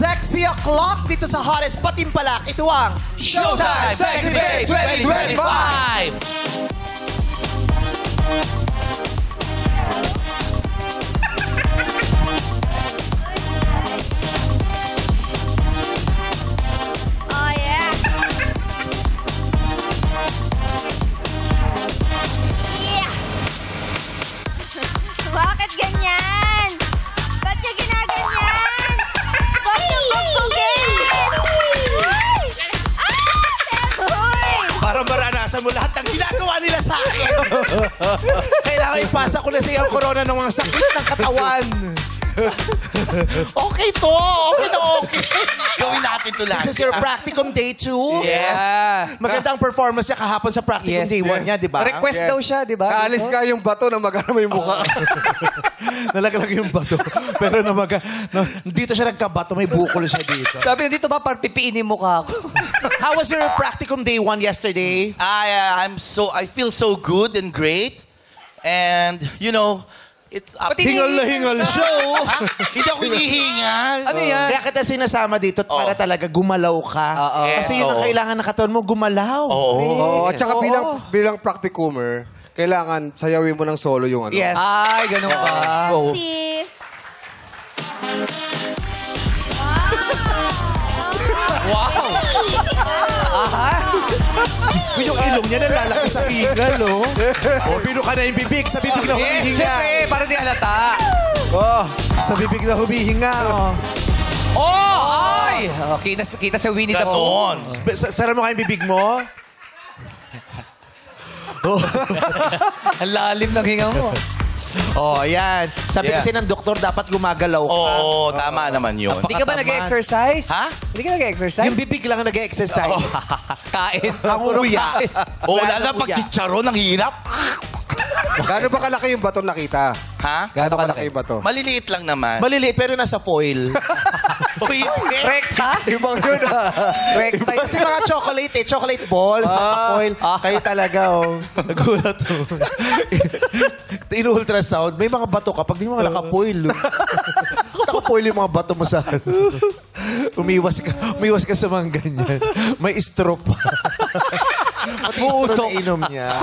Sexy O'Clock dito sa Hottest Patimpalak. Ito ang Showtime Sexy Babe 2025! Oh, yeah. Yeah. Bakit ganyan? Ba't niya ginaganyan? Ba't niya pagpugin? Parang maranasan mo lahat ng ginagawa nila sa akin. Kailangan ipasa ko na sa iyo ang corona ng mga sakit ng katawan. Okay to! Okay na okay. Gawin natin to lang. This is your practicum day 2. Yes. Maganda ang performance niya kahapon sa practicum day 1 niya, di ba? Request daw siya, di ba? Kaalis ka yung bato na magana may mukha. Nalaglag yung bato. Pero dito siya nagkabato, may bukol siya dito. Sabi niya, dito ba par pipiinin mo ka ako? How was your practicum day 1 yesterday? I feel so good and great. And, you know, it's up. Hingal na hingal siya, oh. Ha? Hindi ako hinihingal. Ano yan? Kaya kita sinasama dito para talaga gumalaw ka. Kasi yun ang kailangan ng katawan mo, gumalaw. Oo, at saka bilang practicumer, kailangan sayawin mo ng solo yung ano. Yes. Ay, ganun ba? Si... Wow! Diyos ko, yung ilong niya nalalaki sa hingal, oh. O, pinuka na yung bibig. Sa bibig na humihinga. Siyempre, para di halata. Oh, sa bibig na humihinga, oh. Oh! Ay! Oh, kita sa Winnie the Pooh. Ganon. Sara mo kayong bibig mo. Ang lalim ng hinga mo. Oh, ayan. Sabi kasi ng doktor, dapat gumagalaw ka. Oo, tama naman yun. Hindi ka ba nag-exercise? Ha? Hindi ka nag-exercise? Yung bibig lang nag-exercise. Kain. Ang uya. Oo, lalo pag chicharon, ang hirap. Gaano ba kalaki yung bato nakita? Ha? Gaano kalaki yung bato? Maliliit lang naman. Maliliit pero nasa foil. Uy, Rekta? Ibang yun Rekta. Kasi mga chocolate balls, naka-foil. Kayo talaga, oh. Nagulat, oh. In-ultrasound, may mga bato ka. Pag di mo naka-foil. Naka-foil yung mga bato mo sa Umiwas ka sa mga ganyan. May stroke pa. Pati stroke na inom niya.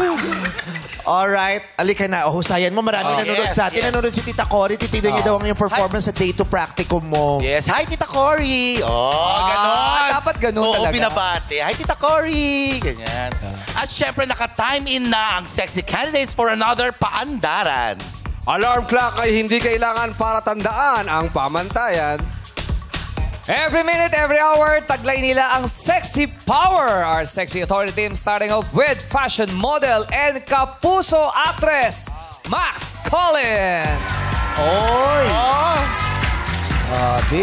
Alright, alika na. Oh, husayan mo. Marami nanonood sa atin. Nanonood si Tita Cory. Titignan niya daw ang iyong performance sa day 2 practicum mo. Yes. Hi, Tita Cory. Ganon. Dapat ganun talaga. Oo, binabate. Hi, Tita Cory. Ganyan. At syempre, naka-time in na ang sexy candidates for another paandaran. Alarm clock ay hindi kailangan para tandaan ang pamantayan. Every minute, every hour, taglay nila ang Sexy Power. Our sexy authority team starting off with fashion model and kapuso actress, Max Collins. Oy! Abi.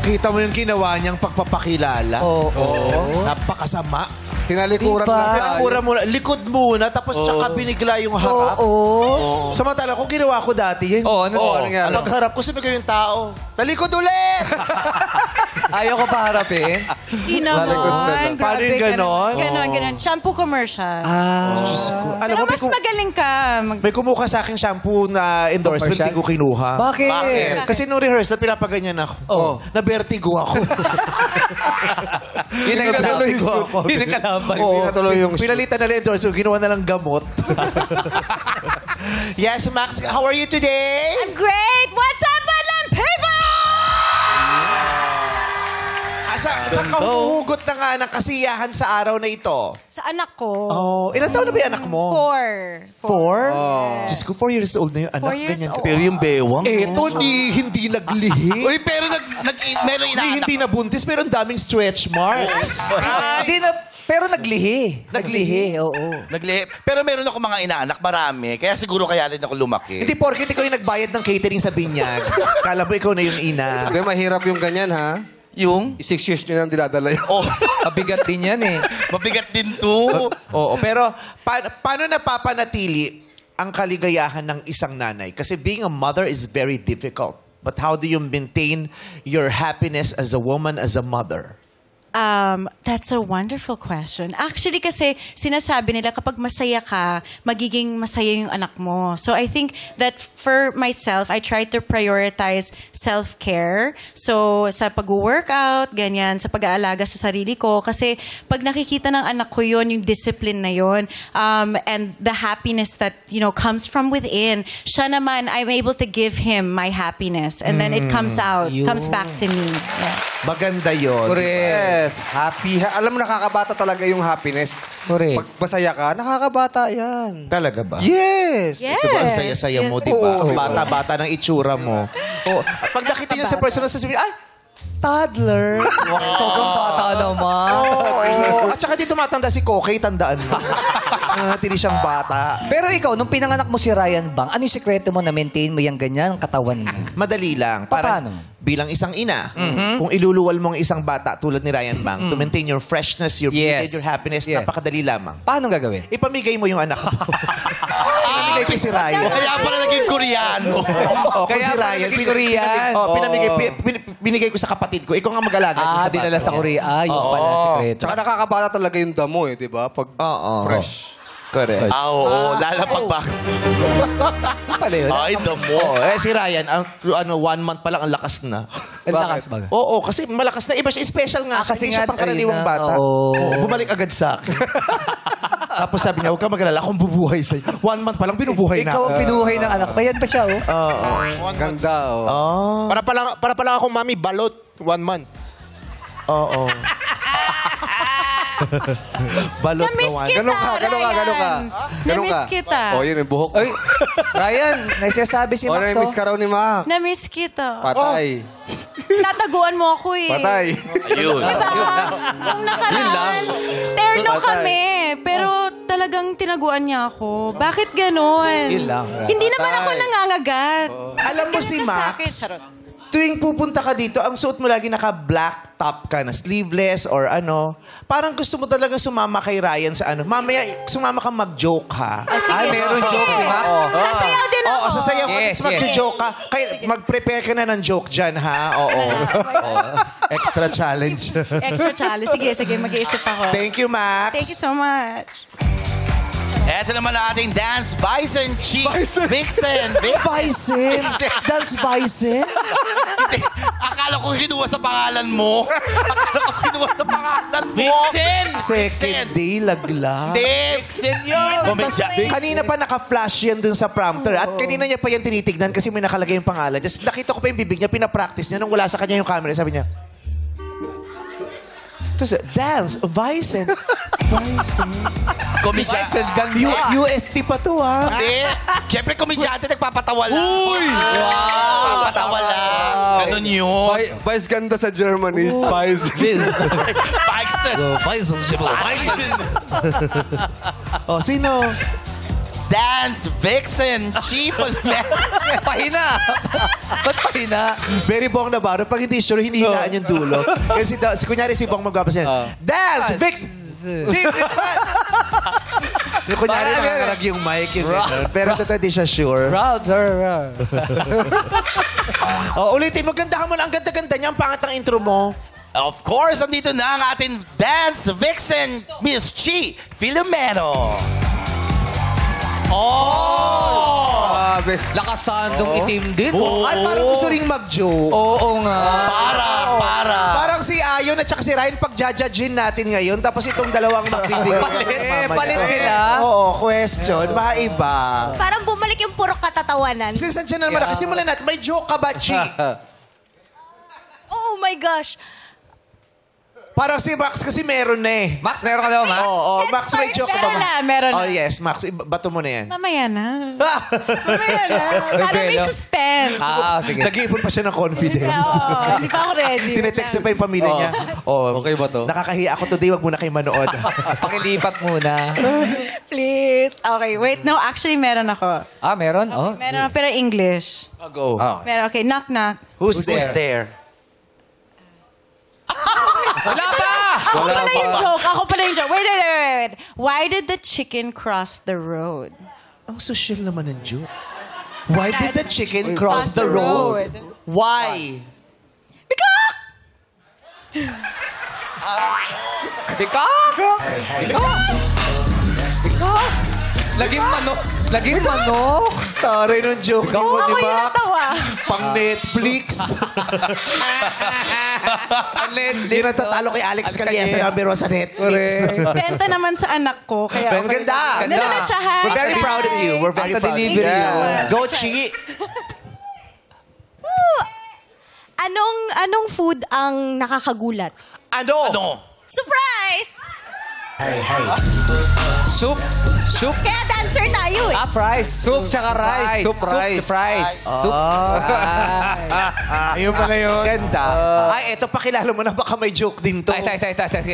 Kita mo yung ginawa niyang pagpapakilala. Oo. Napakasama. Tinalikuran lang tayo. Mura muna, likod muna, tapos tsaka binigla yung harap. Oo. Samantala, kung ginawa ko dati, yun. Ano nangyari? Pagharap ko, sabi ko yung tao, talikod ulit! Ayaw ko pa harapin. Di naman. Paano yung ganon? Ganon. Shampoo commercial. Diyos ko. Alam Pero mo, mas magaling ka. may kumuha sa aking shampoo na endorsement, Commercial? hindi ko kinuha. Bakit? Kasi nung rehearsal, pinapaganyan ako. Na-vertigo ako. Yun ang kalaban. Na-vertigo ako. Yun ang kalaban. Oo. natuloy yung- Pinalitan na lang endorsement, ginawa na lang gamot. Yes, Max, how are you today? I'm great! What's up, Madlang people? Saan ka humuhugot na nga ng kasiyahan sa araw na ito? Sa anak ko. Oh, ilan taon na ba yung anak mo? 4. 4? Diyos ko, 4 years old na yung anak. 4 years Ganyan ka. old. Pero yung bewang. Eto, hindi naglihi. Uy, pero meron Hindi nabuntis, pero ang daming stretch marks. Hindi na, pero naglihi. Naglihi, oo. Pero meron ako mga inaanak, marami. Kaya siguro kaya rin ako lumaki. Hindi, porkit ikaw yung nagbayad ng catering sa binyag. Kala mo ikaw na yung ina. Hindi, mahirap yung ganyan, ha? Yung? 6 years nyo nang diladala yun. Oh, Mabigat din yan eh. mabigat din to. Oo, pero paano napapanatili ang kaligayahan ng isang nanay? Kasi being a mother is very difficult. But how do you maintain your happiness as a woman, as a mother? That's a wonderful question. Actually, kasi sinasabi nila kapag masaya ka, magiging masaya yung anak mo. So I think that for myself, I try to prioritize self-care. So sa pag-workout, ganyan, sa pag-aalaga sa sarili ko. Kasi pag nakikita ng anak ko yun, yung discipline na yun, and the happiness that, comes from within, siya naman, I'm able to give him my happiness. And then it comes out, comes back to me. Yeah. Maganda yun. Correct. Yes, happy. Alam mo, nakakabata talaga yung happiness. Correct. Pag masaya ka, nakakabata yan. Talaga ba? Yes. Yes. Diba, ang saya-saya mo, di ba? Oo. Ang bata-bata ng itsura mo. Oh, pag nakita niyo sa person, sasabihin, ay, toddler. Sobrang bata naman. Oo. At saka di tumatanda si Kokey, tandaan mo. Nanatili siyang bata. Pero ikaw, nung pinanganak mo si Ryan Bang, ano yung sekreto mo na maintain mo yung ganyan, ang katawan mo? Madali lang. Paano? Bilang isang ina, kung iluluwal mo ang isang bata tulad ni Ryan Bang, to maintain your freshness, your beauty, Yes. your happiness, Yes. napakadali lamang. Paano gagawin? Ipamigay mo yung anak mo. Ipamigay ko si Ryan. Kaya pala naging Koreano. Oh, kung Kaya si pala Ryan, naging Korean. binigay ko sa kapatid ko. Ikaw nga mag-alaga niya sa Dinala bata. sa Korea. Yun pala ang sekreto. Tsaka nakakabata talaga yung damo di ba? Pag Oo. fresh. Correct. Oo, lalapag pa. Pala yun. Ay, damo. Si Ryan, 1 month pa lang, ang lakas na. Ang lakas ba? Oo, kasi malakas na. Iba siya, special nga. Kasi Hindi siya nga, pangkaraniwang ayun na, bata. oo. Oo, bumalik agad sa akin. Tapos sabi niya, huwag ka mag-alala, akong bubuhay sa'yo. 1 month pa lang, binubuhay na. Ikaw ang pinuhay ng anak. Bayan pa siya, oh. Ganda, oh. Para pala ako, mami, balot. 1 month. Oo. Balot Na-miss na kita, Ganun ka. Ryan. Na-miss kita. Oh, yun yung buhok. Ay, Ryan, nagsasabi si Max, na-miss ka raw ni Mac. Na-miss kita. Patay. Nataguan mo ako eh. Patay. Ayun. Diba? Nung nakaraan, terno Patay. kami. Pero talagang tinaguan niya ako. Bakit ganon? Yun lang, right. Hindi naman ako nangangagat. Alam mo si Max, tuwing pupunta ka dito, ang suot mo lagi naka-black top ka na sleeveless or ano. Parang gusto mo talaga sumama kay Ryan sa ano. Mamaya, sumama ka mag-joke ha. Ay, meron joke si Max. Sasayaw din ako. Oo, sasayaw ka. Yes, Yes, mag-joke ka. Kaya mag-prepare ka na ng joke dyan ha. Oo. Extra challenge. Extra challenge. Sige, mag-iisip ako. Thank you, Max. Thank you so much. Eto naman ang ating Dance Bison Chief. Vixen. Bison? Dance Bison? Akala ko kinuha sa pangalan mo. Second day, lagla. Vixen yun. Kanina pa naka-flash yan dun sa prompter at kanina niya pa yan tinitignan kasi may nakalagay yung pangalan. Just nakita ko pa yung bibig niya, pinapractice niya. Nung wala sa kanya yung camera, sabi niya, Tapos, Dance Bison. Bison. Komedyante. UST pa to, ha? Hindi. Siyempre, komedyante nagpapatawa lang. Uy! Wow! Papatawa lang. Ganun yun. Vice ganda sa Germany. Vice. Bison. Bison. Oh, sino? Dance Vixen Chief. Pahina. Ba't pahina? Very Bong Navarro. Pag hindi sure, hinihinaan yung dulo. Kasi kunyari si Bong magpapasin. Dance! Vix! Yung kunyari nangangarag yung mic. Yung pero totoo di siya sure. Oh, ulitin mo. Ganda ka mo na. Ang ganda-ganda niya. Ang pangat ng intro mo. Of course, andito na ang ating Dance Vixen, Miss Chi Filomeno. Oh! Grabe. Lakasandong itim din. Ay, parang gusto ring mag-joke. Oo nga. Para. Parang si Ayon at saka si Ryan pag-judgein natin ngayon. Tapos itong dalawang magbibigay. Palit sila. Oo, question. Maiba. Parang bumalik yung puro katatawanan. Since nandiyan na naman, nakasimulan natin. May joke ka ba, Chi? Oh my gosh. Parang si Max kasi meron na eh. Max, meron ka daw, Max? Oo, Max, may joke ka ba? Meron na. Oh, yes, Max. Bato mo na yan. Mamaya na. Mamaya na. Para may Revelo. suspense. Sige. Nag-iipon pa siya ng confidence. Oo, hindi pa ako ready. Tinetext pa yung pamilya niya. Oh, Okay ba to? Nakakahiya ako today. Wag muna kayo manood. Pakilipat muna. Please. Okay, wait. No, actually, meron ako. Meron? Oh. Meron ako, pero English. Go. Meron, okay. Knock, knock. Who's there? Wala pa! Ako pala yung joke. Ako pala yung joke. Wait. Why did the chicken cross the road? Ang social naman ng joke. Why did the chicken cross the road? Why? Bikak! Laging manok. Laging manok. Taray ng joke mo, Ako di yung Max. natawa. Pang Netflix. Hindi na tatalo kay Alex Calliesa, number 1 sa Netflix. Benta naman sa anak ko. Kaya Ang ganda. Nanamatsahan. We're very proud of you. We're very Basta proud of you. delivery. Yeah. Go, Chi. Anong food ang nakakagulat? Ano? Surprise! Soup. Soup. Kaya dancer tayo eh. Fries. Soup tsaka rice. Soup rice. Fries. Soup. Ayun pala yun. Ganda. Ay, eto, pakilala mo na. Baka may joke din to. Tay.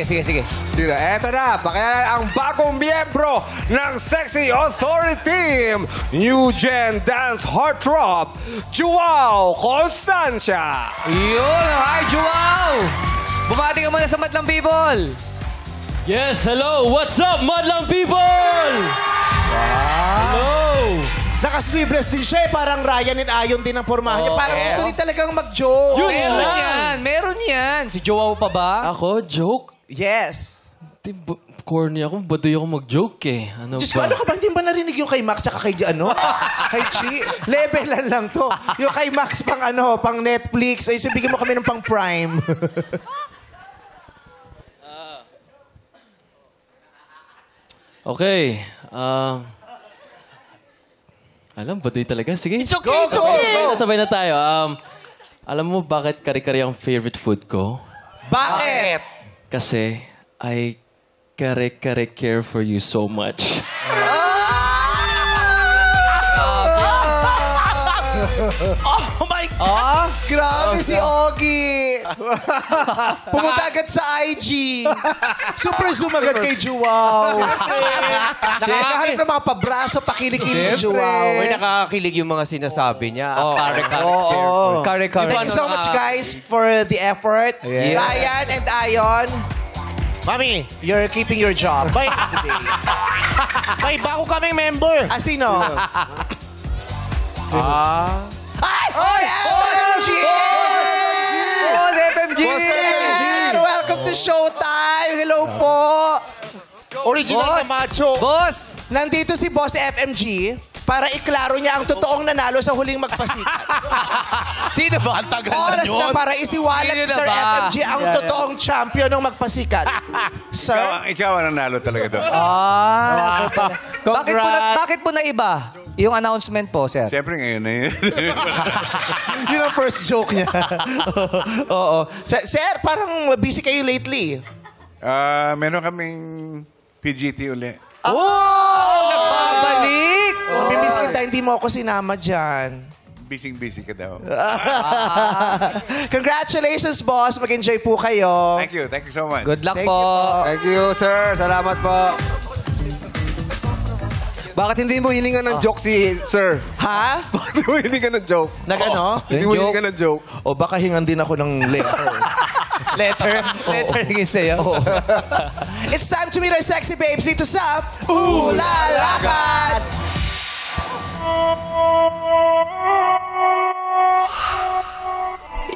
Sige. Sige, eto na. Pakilala ang bagong miyembro ng Sexy Authority Team. New Gen Dance Heartthrob, Joao Constancia. Yun. Hi, Joao. Bumati ka muna sa Madlang People. Yes, hello. What's up, Madlang people? Hello. Naka-sleeveless din siya eh. Parang Ryan and Ayon din ang pormahan niya. Parang gusto rin talagang mag-joke. Yun Meron lang. yan. Meron yan. Si Joao pa ba? Ako, joke? Yes. Corny ako. Baduy ako mag-joke eh. Ano Diyos ko, ano ka ba? Hindi ba narinig yung kay Max at kay kay Chi? Levelan lang to. Yung kay Max pang Netflix. Ay, bigyan mo kami ng pang Prime. Okay. Alam, baduy talaga. Sige. It's okay, it's okay. Sabay na tayo. Alam mo bakit kare-kare ang favorite food ko? Bakit? Kasi I kare-kare care for you so much. Oh my God! Grabe si Ogie. Pumunta agad sa IG. Super zoom agad kay Joao. Nakakahanap ng mga pabraso, pakilikili ni Joao. Uy, nakakakilig yung mga sinasabi niya. Kare-kare. Thank you so much, guys, for the effort. Yeah. Ryan and Ayon, Mami, you're keeping your job. may bago kaming member. Sino? Ay! Oh, FMG! Boss FMG! Sir, welcome to Showtime. Hello po. Original na macho. Boss! Nandito si Boss FMG para iklaro niya ang totoong nanalo sa huling magpasikat. Sino ba? Ang tagal Oras yun. na para isiwalat Sino ni na Sir ba? FMG ang totoong champion ng magpasikat. Sir? Ikaw ang nanalo talaga doon. Bakit po na iba? Yung announcement po, sir. Siyempre ngayon na yun. Yun ang first joke niya. Oo. Sir, parang busy kayo lately. Meron kaming PGT uli. Babalik! Namimiss kita, hindi mo ako sinama dyan. Busy ka daw. Congratulations, boss. Mag-enjoy po kayo. Thank you so much. Good luck Thank po. you po. Thank you, sir. Salamat po. Bakit hindi mo hiningan ng joke si sir? Ha? Bakit hindi mo hiningan ng joke? Nag-ano? Hindi mo hiningan ng joke. O baka hingan din ako ng letter. Letter ringin sa'yo. It's time to meet our sexy babes dito sa Ulalakad!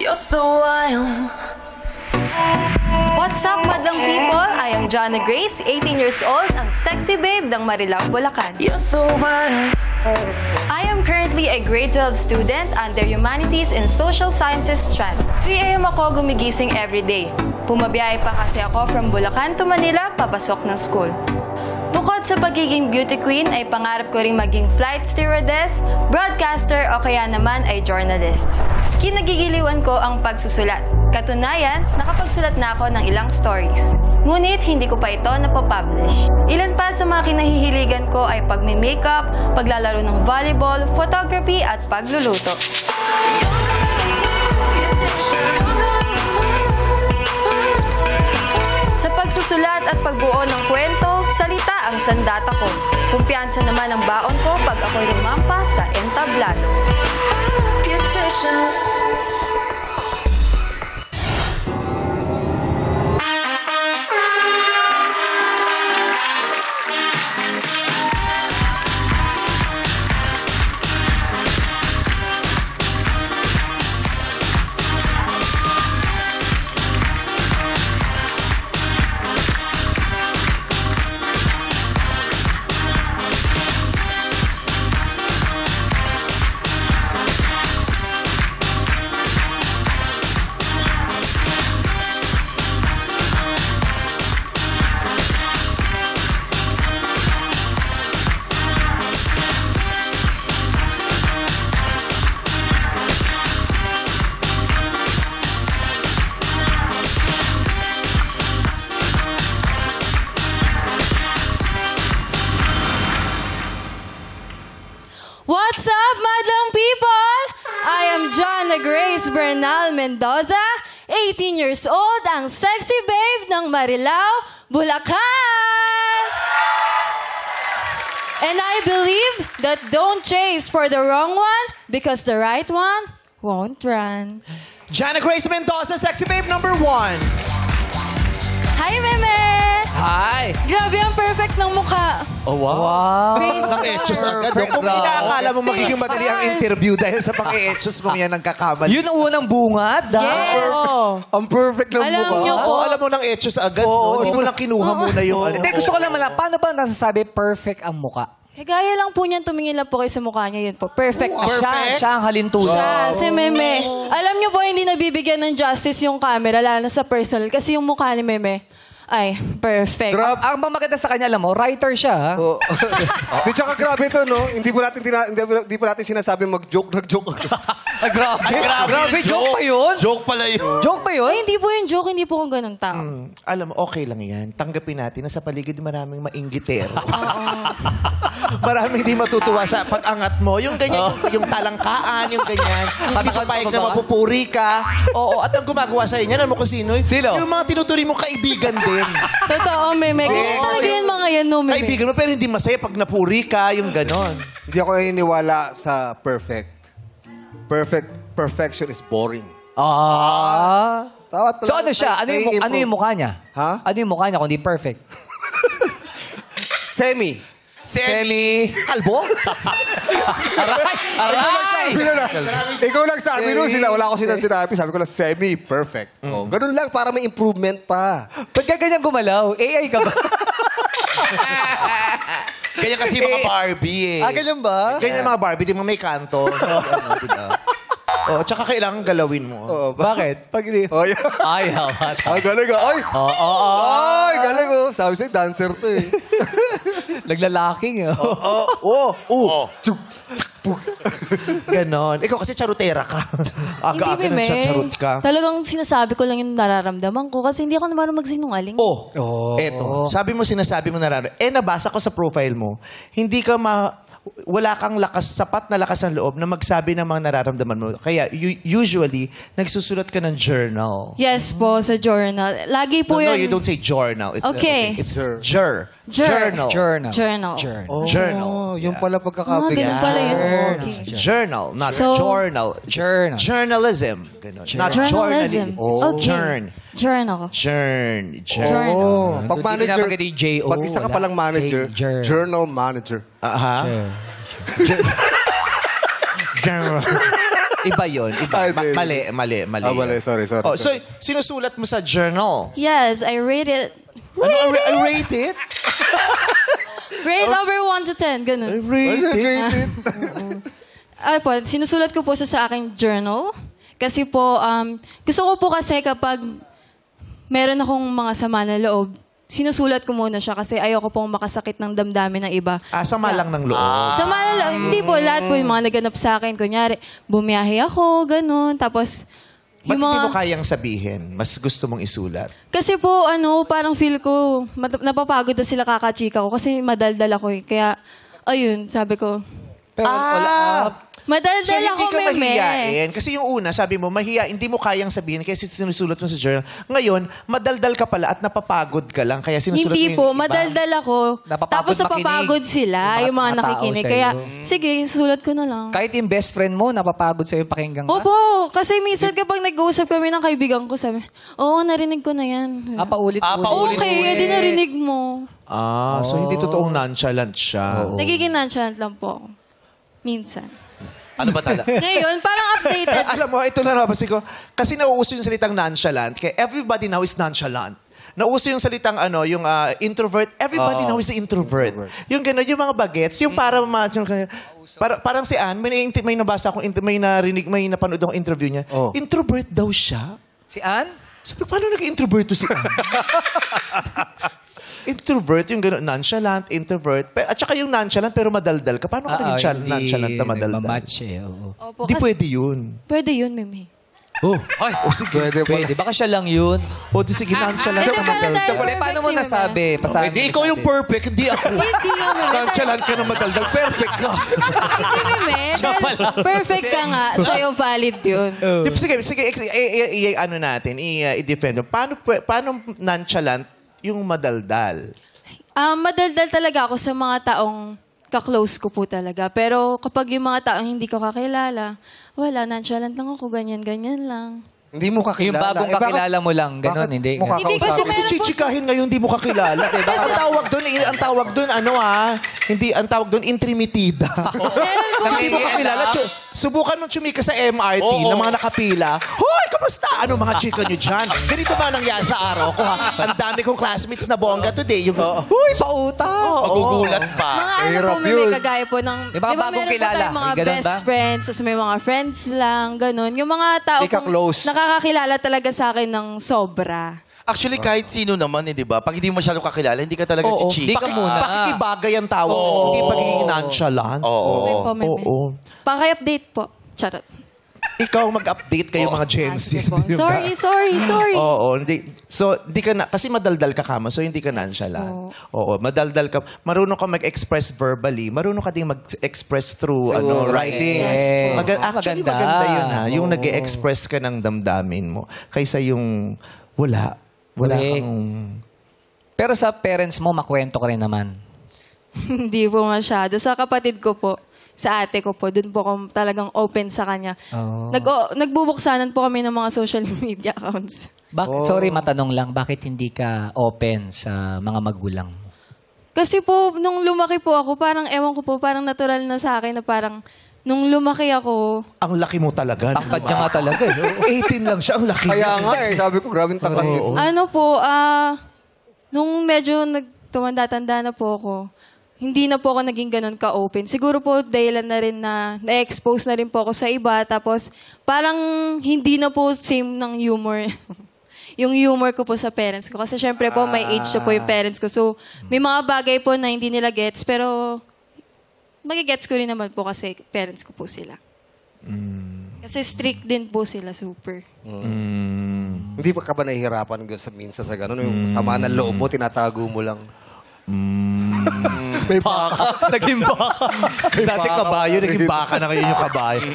You're so wild. What's up, madlang people? I am Jonna Grace, 18 years old, ang sexy babe ng Marilao, Bulacan. You're so wild. I am currently a grade 12 student under Humanities and Social Sciences strand. 3 a.m. ako gumigising every day. Pumabiyahe pa kasi ako from Bulacan to Manila, papasok ng school. Bukod sa pagiging beauty queen, ay pangarap ko ring maging flight stewardess, broadcaster o kaya naman ay journalist. Kinagigiliwan ko ang pagsusulat. Katunayan, nakapagsulat na ako ng ilang stories. Ngunit hindi ko pa ito napapublish. Ilan pa sa mga kinahihiligan ko ay pagme-makeup, paglalaro ng volleyball, photography at pagluluto. Sa pagsusulat at pagbuo ng kwento, salita ang sandata ko. Kumpiyansa naman ang baon ko pag ako'y lumampa sa entablado. Bernal Mendoza, 18 years old, ang sexy babe ng Marilao, Bulacan. And I believe that don't chase for the wrong one because the right one won't run. Jana Grace Mendoza, sexy babe number 1. Hi, Meme! Hi! Grabe ang perfect ng mukha. Oh, wow. Face Pang-etchos star. agad. Kung inaakala mo magiging Face madali ang star. interview dahil sa pang-etchos mo yan nagkakamali. Yun ang unang bungad. Yes. Ang perfect ng Alam mukha. niyo po, Alam mo ng etchos agad. No? Hindi mo lang kinuha muna yung ano. Hindi, gusto ko lang malaman, paano ba nasasabi perfect ang muka? kagaya lang po niyan, tumingin lang po kayo sa mukha niya, yun po. Perfect na siya. Siya ang halintunan. Siya, si Meme. Alam niyo po, hindi nabibigyan ng justice yung camera, lalo na sa personal. Kasi yung mukha ni Meme, ay, perfect. Ang maganda sa kanya, alam mo, writer siya, ha? Di tsaka grabe ito, no? Hindi po natin sinasabi mag-joke, nag-joke. Grabe, joke pa yun? Joke pala yun. Joke pa yun? Ay, hindi po yung joke, hindi po akong ganun tao. Alam mo, okay lang yan. Tanggapin natin na sa paligid maraming mainggitero. Maraming hindi matutuwa sa pag-angat mo. Yung ganyan, yung talangkaan, yung ganyan. Hindi ka payag na mapupuri ka. Oo, at ang gumagawa sa'yo niyan, alam mo kung sino? Sino? Yung mga tinuturi mong kaibigan din. Totoo, Meme. Ganyan talaga yan mga yan, no, Meme. Kaibigan mo, pero hindi masaya pag napuri ka, yung ganon. Hindi ako naniniwala sa perfect. Perfection is boring. So ano siya? Ano yung mukha niya? Ha? Ano yung mukha niya kung di perfect? Semi. Kalbo? Aray! Ikaw lang sabi nun sila. Wala ko sinabi. Sabi ko lang, semi-perfect. Oh, ganun lang para may improvement pa. Ba't ka ganyan gumalaw? AI ka ba? Kaya kasi mga Barbie eh. Ganyan ba? Ganyan mga Barbie, di mo may kanto. Diba? Oo, tsaka kailangan galawin mo. Bakit? Pag di... Oh, yeah. Ay, Ay, galing ah. Ay! Ay, galing oh. Sabi sa'yo, dancer to eh. Naglalaking eh. Ganon. Ikaw kasi charutera ka. Aga-aga Meme. nagcharut ka. Talagang sinasabi ko lang yung nararamdaman ko kasi hindi ako naman magsinungaling. Eto. Sabi mo, sinasabi mo nararamdaman. Nabasa ko sa profile mo, hindi ka wala kang sapat na lakas ng loob na magsabi ng mga nararamdaman mo. Kaya usually, nagsusulat ka ng journal. Yes po, sa journal. Lagi po No, yun. you don't say journal. It's Okay. It's journal. Journal. Journal. Oh, yung pala pagkakabig. Ganun pala yun. Okay. Journal, not So- journal. Journalism. Ganon. Not Journalism. journalism. Journal. Journal. Oh, pag Hindi manager, pinapagad yung J.O. pag isa ka wala. palang manager, J- journal manager. Journal. Iba yun. Iba. Ay, hindi. Mali. Mali. Sorry. Oh, so, sinusulat mo sa journal. Yes, I rate it. I rate it? Rate over 1 to 10. Ganun. Ay po, sinusulat ko po siya sa aking journal. Kasi po, gusto ko po kasi kapag meron akong mga sama na loob, sinusulat ko muna siya kasi ayoko pong makasakit ng damdamin ng iba. Sama lang ng loob. Sama na loob. Hindi po, lahat po yung mga naganap sa akin. Kunyari, bumiyahe ako, ganun. Tapos, Ba't hindi mo kayang sabihin? Mas gusto mong isulat? Kasi po, parang feel ko, napapagod na sila kakachika ko kasi madaldal ako eh. Kaya, ayun, sabi ko. Pero Madaldal So, hindi ako, ka Meme. mahihiyain. Kasi yung una, sabi mo, hindi mo kayang sabihin kasi sinusulat mo sa journal. Ngayon, madaldal ka pala at napapagod ka lang. Kaya sinusulat Hindi mo po, yung iba. madaldal ako. Napapagod Tapos makinig. napapagod sila, yung mga Mga tao nakikinig. sa'yo. Kaya, sige, sulat ko na lang. kahit yung best friend mo, napapagod sa'yo yung pakinggan ka? Opo, kasi minsan kapag nag-uusap kami ng kaibigan ko, sabi, oo, narinig ko na yan. Paulit-ulit. Okay, edi narinig mo. So hindi totoong nonchalant siya. Nagiging nonchalant lang po ako. Minsan. Ano ba talaga? Ngayon, parang updated. Alam mo, ito na napasin ko. Kasi nauuso yung salitang nonchalant. Kaya everybody now is nonchalant. Nauuso yung salitang yung introvert. Everybody now is introvert. Yung gano'n, yung mga bagets, yung parang si Ann, may nabasa akong, may narinig, may napanood akong interview niya. Introvert daw siya. Si Ann? Sabi, paano nag-introvert to si Ann? Introvert, yung gano'n, nonchalant, introvert. At saka yung nonchalant pero madaldal ka. Paano ka naging nonchalant na madaldal? Mamatch eh. Oo. Opo, Hindi kasi- pwede yun. Pwede yun, Meme. Sige. Pwede. Baka siya lang yun. Sige, nonchalant Hindi, na paano madaldal. tayo? Wala, paano mo Perfect si nasabi? Pasabi Hindi, ikaw yung perfect, hindi ako. Hindi yun, Meme. Nonchalant ka na madaldal, perfect ka. Hindi, Meme. Eh, perfect ka nga. Sa'yo valid yun. Sige, ano natin, i-defend. Paano nonchalant yung madaldal? Madaldal talaga ako sa mga taong ka-close ko po talaga. Pero kapag yung mga taong hindi ko kakilala, wala, nonchalant lang ako, ganyan-ganyan lang. Hindi mo kakilala. Yung bagong kakilala mo lang, ganun, hindi. Hindi kasi Kasi chichikahin ngayon, hindi mo kakilala. Diba? Ang tawag doon, hindi, ang tawag doon, intrimitida. Hindi mo kakilala. Subukan mong chumika sa MRT ng mga nakapila. Hoy, kamusta? Ano mga chika nyo dyan? Ganito ba nangyari sa araw ko, ha? Ang dami kong classmates na bongga today. Uy, pauta! Magugulat pa. Mga ano po, may kagaya po ng... Di ba bagong meron kilala? po tayong mga May ganun best ba? friends, tapos may mga friends lang, ganun. Yung mga tao Di ka close. nakakakilala talaga sa akin ng sobra. Actually, kahit sino naman, di ba? Pag hindi mo masyado kakilala, hindi ka talaga chichika. Hindi ka muna. Pakikibagay ang tawag. Hindi pagiging nonchalant. May. Paki-update po. Charot. Ikaw mag-update kayo mga Gen Z. Sige po. Sorry. Oo, hindi. So, hindi ka na, kasi madaldal ka kama, so hindi ka nonchalant. Oo, madaldal ka. Marunong ka mag-express verbally, marunong ka din mag-express through writing. Yes po. Actually, maganda yun, ha? Yung nag-express ka ng damdamin mo. Kaysa yung wala kang... Pero sa parents mo, makwento ka rin naman. Hindi po masyado. Sa kapatid ko po, sa ate ko po, dun po ako talagang open sa kanya. Nagbubuksanan po kami ng mga social media accounts. Sorry, matanong lang, bakit hindi ka open sa mga magulang mo? Kasi po, nung lumaki po ako, parang ewan ko po, parang natural na sa akin na parang nung lumaki ako... Ang laki mo talaga. Tangkad niya nga talaga. 18 lang siya, ang laki Kaya niya. nga sabi ko, grabing tangkad nito. Ano po, nung medyo tumanda-tanda na po ako, hindi na po ako naging ganun ka-open. Siguro po dahilan na rin na na-expose na rin po ako sa iba. Tapos parang hindi na po same ng humor. Yung humor ko po sa parents ko. Kasi syempre po may age na po yung parents ko. So may mga bagay po na hindi nila gets. Pero magigets ko rin naman po kasi parents ko po sila. Kasi strict din po sila, super. Hindi pa ka ba nahihirapan minsan sa gano'n? Yung sama ng loob mo, tinatago mo lang. May baka. Naging baka. Dati kabayo, naging baka na ngayon yung kabayo.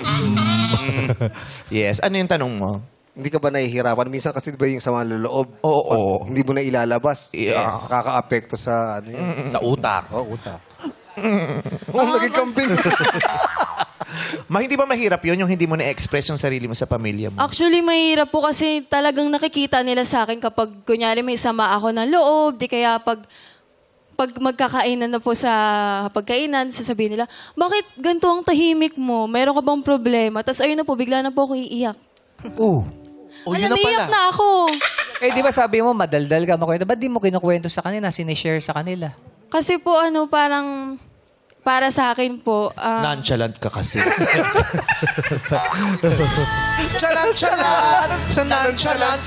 Yes. Ano yung tanong mo? Hindi ka ba nahihirapan? Minsan kasi ba yung sama ng loob? Oo. Hindi mo na ilalabas. Yes. Kaka-apekto sa Sa utak. utak. Naging kambing. Hindi ba mahirap yun, yung hindi mo na-express yung sarili mo sa pamilya mo? Actually, mahirap po kasi talagang nakikita nila sa akin kapag kunyari may sama ako ng loob, di kaya pag magkakainan na po sa pagkainan, sasabihin nila, bakit ganito ang tahimik mo? Meron ka bang problema? Tapos ayun na po, bigla na po ako iiyak. Yun na Naiyak pala. na ako. Eh, di ba sabi mo, madaldal ka makwento? Ba't di mo kinukwento sa kanila, sinishare sa kanila? Kasi po parang para sa akin po, Nonchalant ka kasi. Chalant. Sa nonchalant.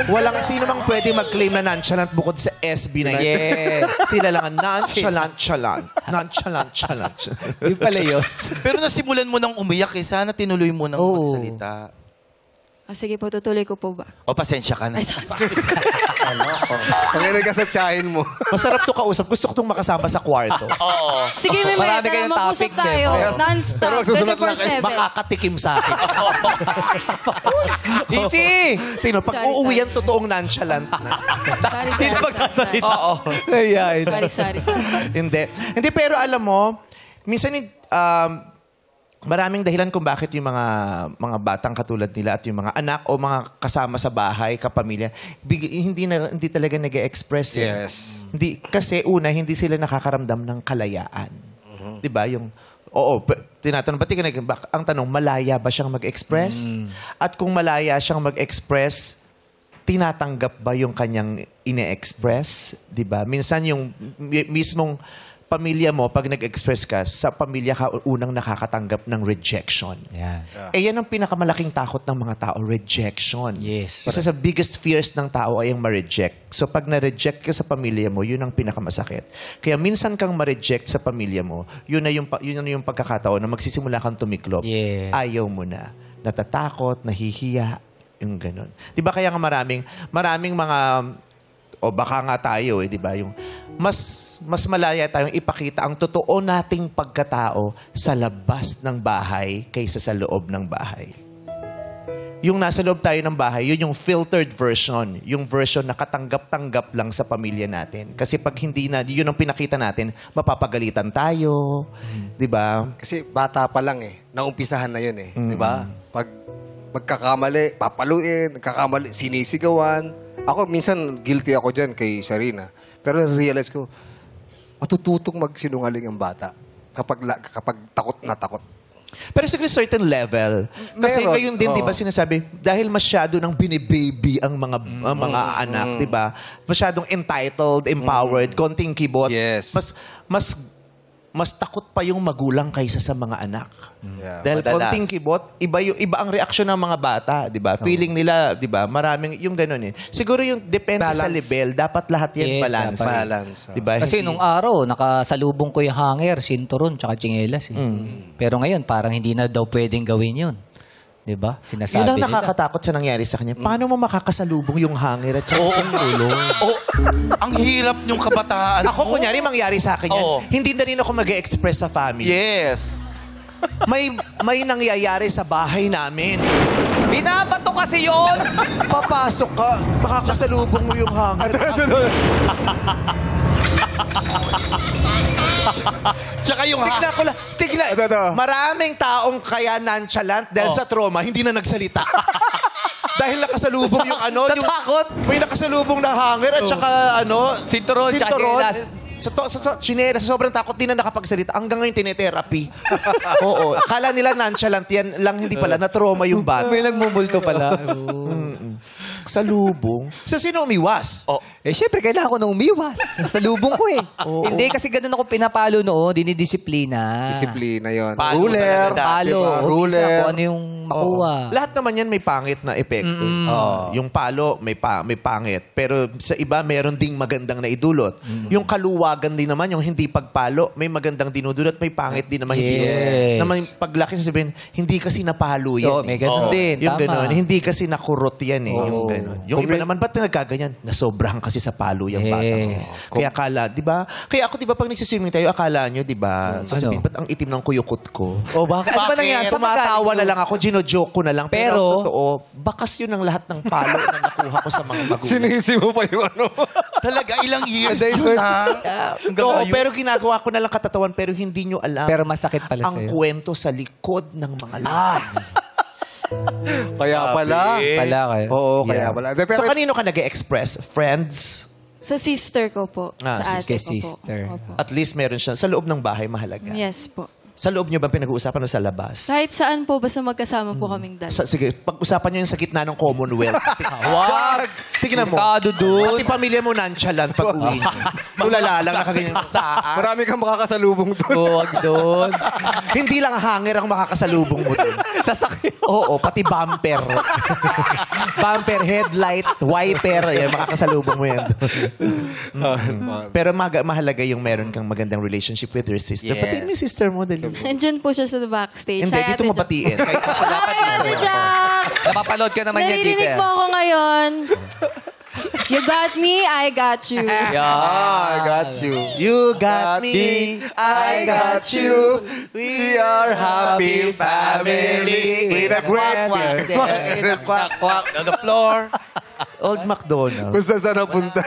Walang sino mang pwede mag-claim na nonchalant bukod sa SB na ito. Yes. Sila lang ang nonchalant. Nonchalant. Di pala yun. Pero nasimulan mo nang umiyak, sana tinuloy mo nang magsalita. sige po, tutuloy ko po ba? O, pasensya ka na. Panginig ka sa tsahin mo. Masarap to kausap. Gusto ko itong makasama sa kwarto. Oo. Sige, may Marami tara, kayong mag-usap topic, tayo. Pero Non-stop, magsusulat lang kayo. 24/7. Makakatikim sa akin. Easy! Tingnan, pag Sorry, uuwi sorry. yan, totoong nonchalant na. Sino magsasalita? Oo. Ayan. Sorry. Hindi, pero alam mo, minsan maraming dahilan kung bakit yung mga batang katulad nila at yung mga anak o mga kasama sa bahay, kapamilya, hindi talaga nag-e-express. Yes. Hindi, kasi una, hindi sila nakakaramdam ng kalayaan. Di ba? Tinatanong, ang tanong, malaya ba siyang mag-express? At kung malaya siyang mag-express, tinatanggap ba yung kanyang ine-express? Di ba? Minsan yung mismong pamilya mo, pag nag-express ka, sa pamilya ka unang nakakatanggap ng rejection. Yeah. Yan ang pinakamalaking takot ng mga tao, rejection. Yes. Isa sa biggest fears ng tao ay ang ma-reject. So pag na-reject ka sa pamilya mo, yun ang pinakamasakit. Kaya minsan kang ma-reject sa pamilya mo, yun na yung pagkakataon na magsisimula kang tumiklop. Yeah. Ayaw mo na. Natatakot, nahihiya, yung ganun. Di ba kaya nga maraming mga, o baka nga tayo di ba? Yung mas malaya tayong ipakita ang totoo nating pagkatao sa labas ng bahay kaysa sa loob ng bahay. Yung nasa loob tayo ng bahay, yun yung filtered version. Yung version na katanggap-tanggap lang sa pamilya natin. Kasi pag hindi na, yun ang pinakita natin, mapapagalitan tayo. Di ba? Kasi bata pa lang naumpisahan na yun di ba? Pag magkakamali, papaluin, nagkakamali, sinisigawan. Ako, minsan guilty ako dyan kay Sharina. Pero realize ko, matututong magsinungaling ang bata kapag takot na takot. Pero sa certain level, kasi ngayon din, di ba sinasabi, dahil masyado nang binibaby ang mga anak, di ba? Masyadong entitled, empowered, konting kibot. Yes. Mas takot pa yung magulang kaysa sa mga anak. Yeah. Dahil Madalas. konting kibot, iba ang reaksyon ng mga bata, di ba? Feeling nila, di ba? Maraming yung gano'n Siguro yung depende sa level, dapat lahat yan balance. Balance. Di ba? Kasi Hindi- nung araw, nakasalubong ko yung hanger, sinturon, tsaka tsinelas. Pero ngayon, parang hindi na daw pwedeng gawin yun. Di ba? Sinasabi Yun ang nila. nakakatakot sa nangyari sa kanya. Paano mo makakasalubong yung hangir at saka yung tulong? Ang hirap yung kabataan. Ako, kunyari, mangyari sa akin yan. Oo. Hindi na rin ako mag-express sa family. Yes. May nangyayari sa bahay namin. Binabato kasi yun! Papasok ka, makakasalubong mo yung hangir. Tsaka yung Tignan ko lang. Maraming taong kaya nonchalant dahil sa trauma, hindi na nagsalita. Dahil nakasalubong yung Natakot. may nakasalubong na hanger at saka Sinturon, tsaka tsinelas. Sa tsinelas, sobrang takot din na nakapagsalita. Hanggang ngayon, tinetherapy. Oo. Akala nila nonchalant yan lang, hindi pala. Na-trauma yung bata. May nagmumulto pala. Salubong. Sa sino umiwas? Syempre, kailangan ko na umiwas. Salubong ko Hindi, kasi ganun ako pinapalo noon, dinidisiplina. Disiplina yun. Palo Ruler. talaga. Palo. Diba? Ruler. Ruler. Kung ano yung makuha. Lahat naman yan may pangit na epekto. Yung palo, may pangit. Pero sa iba, meron ding magandang naidulot. Yung kaluwagan din naman, yung hindi pagpalo, may magandang dinudulot, may pangit din naman. Yes. Naman paglaki sasabihin, hindi kasi napalo yan. May ganun din. Yung Tama. ganun. Hindi kasi nakurot yan Yung ganun. Yung iba naman, ba't nagkaganyan? Nasobrahan kasi sa palo yung bata. Kaya akala, di ba? Kaya ako, di ba, pag nagsiswimming tayo, akala nyo, di ba? Sasabihin, ba't ang itim ng kuyukot ko? Bakit? Ano ba nangyari? Tumatawa na lang ako, gino-joke ko na lang. Pero, Pero- ang totoo, bakas yun ang lahat ng palo na nakuha ko sa mga magulang. Sinisi mo pa yung Talaga, ilang years yun Pero ginagawa ko na lang katatawan, pero hindi nyo alam Pero masakit pala ang sa'yo. kwento sa likod ng mga lalaki. Kaya pala. Oo, kaya Yeah. pala. So, kanino ka nag-express? Friends? Sa sister ko po. Sa ate Kay ko sister. po. Opo. At least meron siya. Sa loob ng bahay, mahalaga. Yes po. Sa loob nyo ba pinag-uusapan o sa labas? Kahit saan po, basta magkasama po kaming dalawa. Sige, pag-usapan nyo yung sa gitna ng Commonwealth. Wag! Tingnan mo. Delikado dun. Pati pamilya mo nonchalant pag uwi nyo. Tulala lang, nakaganyan. Marami kang makakasalubong doon. Huwag doon. Hindi lang hanger ang makakasalubong mo doon. Sasakyan. Oo, pati bumper. Bumper, headlight, wiper. Yan, makakasalubong mo yan. Pero mahalaga yung meron kang magandang relationship with your sister. Yes. Pati may sister mo. Nandiyan po siya sa backstage. Hindi, Hi, dito Ate mo batiin. Kahit siya dapat Hi, Ate Jack! Napapaload ka naman yan dito. Naririnig po ako ngayon. You got me, I got you. I got you. You got me, I got you. We are happy family. In a quack, in a quack, quack. On the floor. Old McDonald's. Kung saan napunta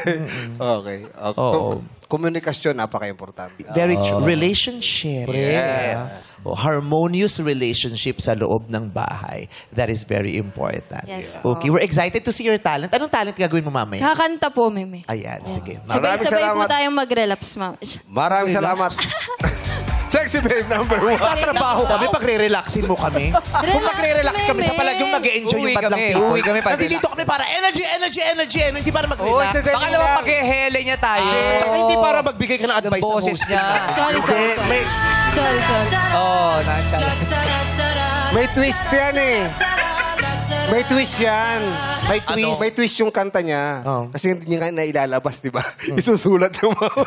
Okay. Oo. Komunikasyon, napaka-importante. Very true. Relationship. Yes. Harmonious relationship sa loob ng bahay. That is very important. Yes. Okay, we're excited to see your talent. Anong talent gagawin mo mamaya? Kakanta po, Meme. Ayan, sige. Maraming Sabay-sabay po salamat. tayong mag-relapse, ma'am. Maraming salamat. Sexy babe number 1. Tatrabaho kami, pagre-relaxin mo kami. Kung magre-relax kami, sa palaging mag-e-enjoy yung bandang people. Uwi kami para Nandito kami para energy, hindi para mag-relax. Baka naman pag-hele niya tayo. Saka hindi para magbigay ka ng advice sa boses host. niya. Sorry. Sorry. May twist yan May twist yan. May twist. May twist yung kanta niya. Kasi hindi niya nailalabas, di ba? Isusulat yung mga...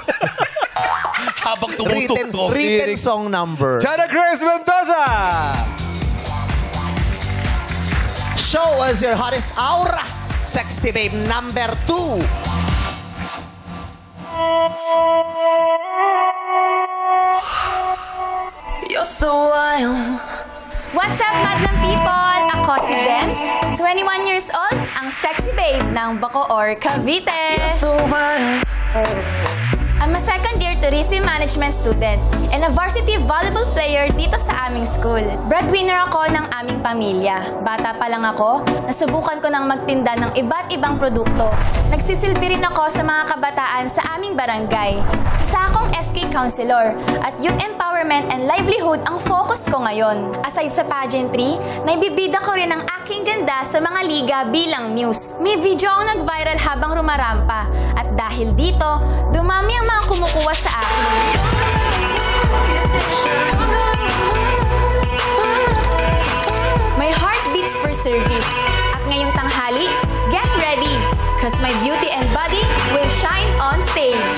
Habang tumutugtog. Written song number. Jana Grace Mendoza! Show us your hottest aura. Sexy babe number 2. You're so wild. What's up, madlang people? Ako si Ben, 21 years old, ang sexy babe ng Bacoor, Cavite. You're so wild. I'm a second-year tourism management student and a varsity volleyball player dito sa aming school. Breadwinner ako ng aming pamilya. Bata pa lang ako, nasubukan ko ng magtinda ng iba't ibang produkto. Nagsisilbi rin ako sa mga kabataan sa aming barangay. Isa akong SK counselor at youth empowerment and livelihood ang focus ko ngayon. Aside sa pageantry, naibibida ko rin ang aking ganda sa mga liga bilang muse. May video akong nag-viral habang rumarampa at dahil dito, dumami ang mga kumukuha sa akin. My heart beats for service. At ngayong tanghali, get ready, cause my beauty and body will shine on stage.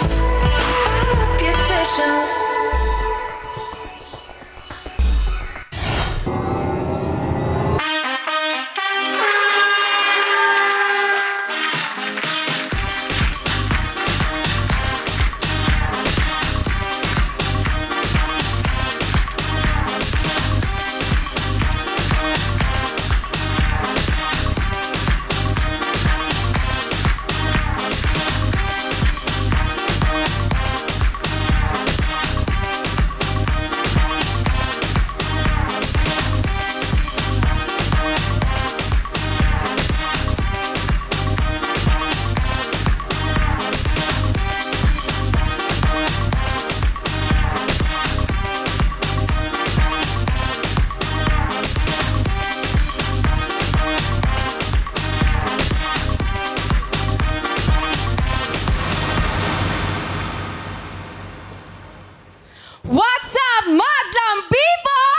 What's up, madlang people?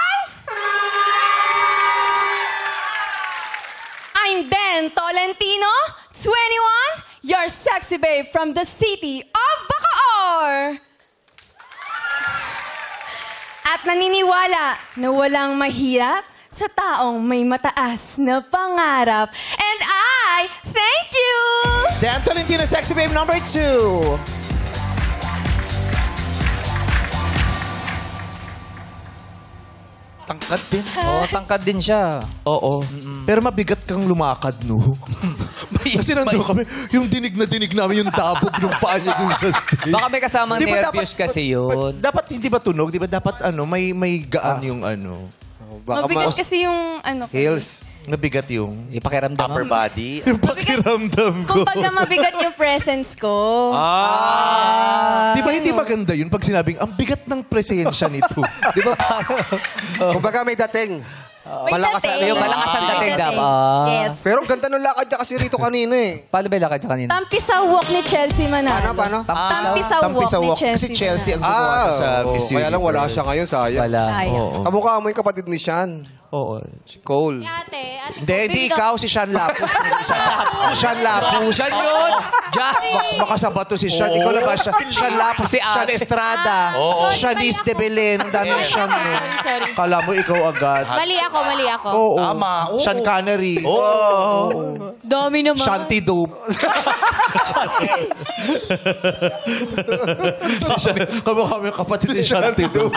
I'm Den Tolentino, 21, your sexy babe from the city of Bacoor. At naniniwala na walang mahirap sa taong may mataas na pangarap. And I thank you! Dan Tolentino, sexy babe number 2. Tangkad din. Oo, tangkad din siya. Oo. Pero mabigat kang lumakad, no? Kasi nandun kami, yung dinig na dinig namin, yung dabog ng paa niya dun sa stage. Baka may kasamang Di ba nervyos kasi yun. Dapat hindi ba tunog? Di ba dapat may gaan yung ano? Baka Mabigat kasi yung ano. Hills. Mabigat yung... Ipakiramdam Upper body. Yung pakiramdam ko. Kumbaga mabigat yung presence ko. Di ba hindi maganda yun pag sinabing, ang bigat ng presensya nito? Di ba parang... Kumbaga may dating. Malakas ang dating gab. Yes. Pero ang ganda ng lakad niya kasi rito kanina eh. Paano ba yung lakad niya kanina? Tampisaw walk ni Chelsea Manalo. Paano? Tampisaw walk ni walk. Chelsea. Kasi Chelsea ang gumawa sa Miss Kaya lang wala siya ngayon, sayang. Wala. Oo. Kamukha mo yung kapatid ni Sean. Oo. Cole. Ate Hindi ikaw, si Sean Lapus. Sean Lapus. Diyan yun! Diyan! Baka sa bato si Sean. Ikaw na ba? Sean Lapus. Si Sean Ate. Estrada. Shanice de Belen. Ang dami ng Sean. Sorry. Kala mo ikaw agad. Mali ako. Oo. Tama. Oo. Sean Canary. Dami naman. Shanty Dope. Si Sean. Kamukha mo yung kapatid ni Shanty Dope.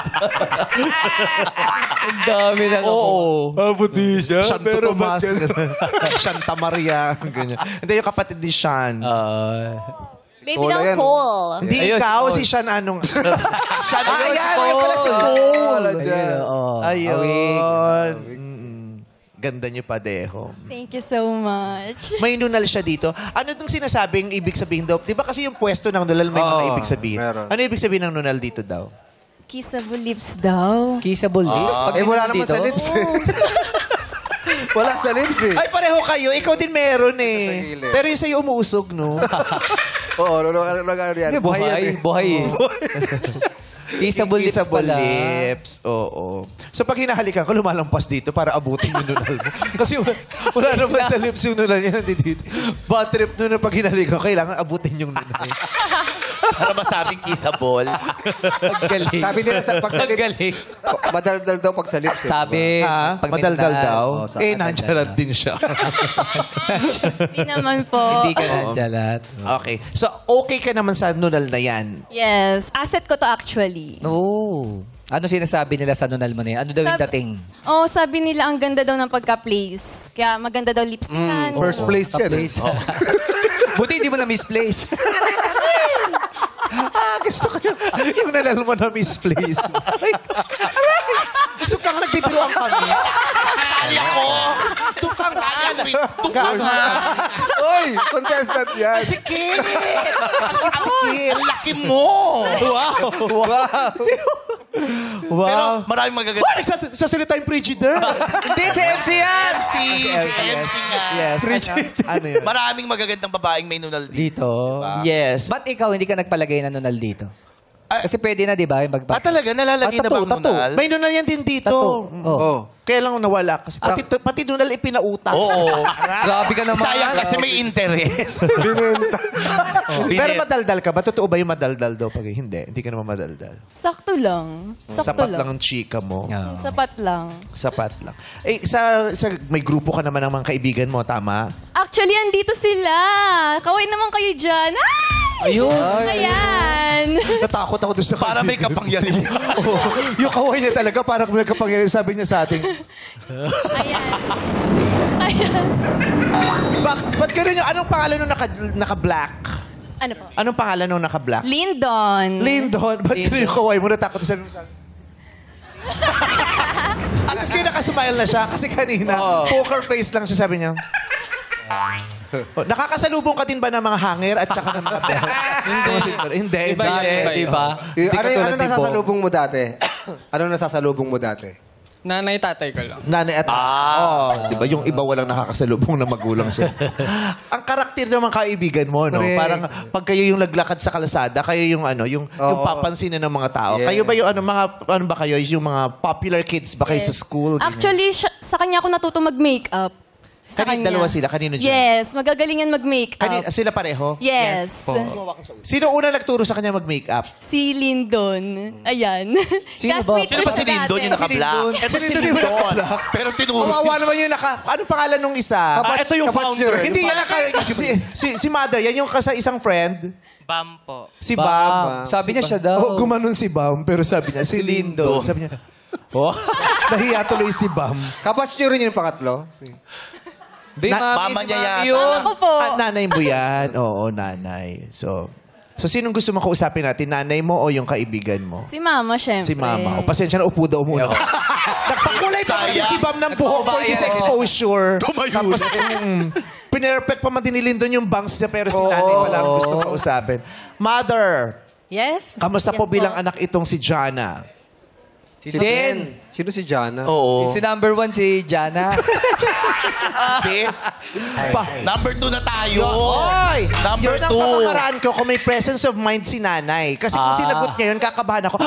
Ang dami na Oo. Puti siya. Shanto Tomas. Shanta Maria. Ganyan. Hindi yung kapatid ni Sean. Baby Wala daw yan. Paul. Hindi Ayun, ikaw, si si Sean anong... Sean, Ayan, ayun pala si Paul. Ayun. Ayun. Ganda niyo pa, Deho. Thank you so much. May nunal siya dito. Ano itong sinasabing ibig sabihin daw? Di ba kasi yung pwesto ng nunal may mga ibig sabihin? meron. Ano ibig sabihin ng nunal dito daw? Kissable lips daw. Kissable lips? Pag Wala naman dito? sa lips eh. Wala sa lips eh. Ay, pareho kayo. Ikaw din meron Sa eh. gilid. Pero yung sa'yo umuusog, no? Oo, ano yan? Buhay yan eh. Buhay eh. Kissable lips Kissable pala. lips. Oo. So pag hinahalikan ko, lumalampas dito para abutin yung nunal mo. Kasi wala naman sa lips yung nunal niya. Nandito. Bad trip nun na pag hinahalikan ko, kailangan abutin yung nunal. Para masabing kissable. Ang galing. Sabi nila pag sa Ang lips, galing. madaldal daw pag sa lips. Sabi, Ha? pag Madaldal minahal. daw? Oo, sa- Nandyan din siya. Hindi naman po. Hindi ka nandiyalat. Okay. So, okay ka naman sa nunal na yan. Yes. Asset ko to actually. Oo. Ano sinasabi nila sa nunal mo na yan? Ano daw yung dating? Oh, sabi nila ang ganda daw ng pagka-place. Kaya maganda daw lipstickan. First place yan. Place. Buti hindi mo na misplace. Gusto ko yung nalal mo na misplace. Gusto kang nagbibiruan kami. Kali ako! Tukang Tukang nga! Oy, contestant yan. Sikip! Ang laki mo! Wow! Wow! Pero maraming magaganda. Oh, nagsasalita yung Frigidaire. Hindi, si MC yan! Si MC nga. Yes. Ano yun? Maraming magagandang babaeng may nunal dito. Dito. Yes. Ba't ikaw hindi ka nagpalagay na nunal dito? Kasi pwede na, di ba? Yung Talaga? Nalalagay na bang nunal? May nunal yan din dito. Tattoo. Oh. Kaya lang nawala. Kasi pati nunal ipinautang. Oo. Grabe ka naman. Sayang kasi may interest. Pero madaldal ka ba? Totoo ba yung madaldal daw? Pag hindi ka naman madaldal. Sakto lang. Sapat lang ang chika mo. Sapat lang. Sapat lang. Eh, may grupo ka naman ng mga kaibigan mo, tama? Actually, andito sila. Kaway naman kayo dyan. Ay! Ayun. Ayan. Natakot ako doon sa Para may kapangyarihan. Yung kaway niya talaga, parang may kapangyarihan. Sabi niya sa atin. Ayan. Ayan. Ba't gano'n yung, anong pangalan nung naka-black? Ano po? Anong pangalan nung naka-black? Lindon. Lindon. Ba't gano'n yung kaway mo? Natakot sabi mo sa akin. At least kayo nakasmile na siya kasi kanina, poker face lang siya, sabi niya. Nakakasalubong ka din ba ng mga hanger at saka ng mga bell? Hindi. Di ba? Ano nasasalubong mo dati? Ano nasasalubong mo dati? Nanay, tatay ko lang. Nanay at diba? Yung iba walang nakakasalubong na magulang siya. Ang karakter ng mga kaibigan mo, no? Correct. Parang pag kayo yung naglakad sa kalsada, kayo yung yung papansinin ng mga tao. Yeah. Kayo ba yung ano ba kayo? Yung mga popular kids ba kayo sa school? Actually, sa kanya ako natuto mag-makeup. Sa kanya. Dalawa sila? Kanino dyan? Yes. Magagalingan mag-makeup. Sila pareho? Yes. Sino una nagturo sa kanya mag-makeup? Si Lindon. Ayan. Sino ba? Sino ba si Lindon yung naka-black? Si Lindon yung naka-black. Pero tinuro. Kawawa naman yung anong pangalan nung isa? Ito yung founder. Hindi yan si Mother. Yan yung isang friend. Bam po. Si Bam. Sabi niya siya daw. Gumanon si Bam, pero sabi niya, si Lindon. Sabi niya, nahiya tuloy si Bam. Kabatch nyo rin yung pangatlo? Di, Mama niya yata. Mama ko po. Nanay mo yan. Oo, nanay. So sinong gusto mo kausapin natin? Nanay mo o yung kaibigan mo? Si Mama, syempre. Si Mama. O, pasensya na, upo daw muna. Nagpakulay pa man din si Bam ng buhok for this exposure. Tapos, pinerfect pa man din ni Lindon yung bangs niya, pero si nanay pala ang gusto kausapin. Mother, Yes. kamusta po bilang anak itong si Jana? Si Den. Sino si Jana? Oo. Si number 1 si Jana. Number 2 na tayo. Oy! Number Yun ang 2. pamamaraan ko kung may presence of mind si nanay. Kasi kung sinagot niya yun, kakabahan ako,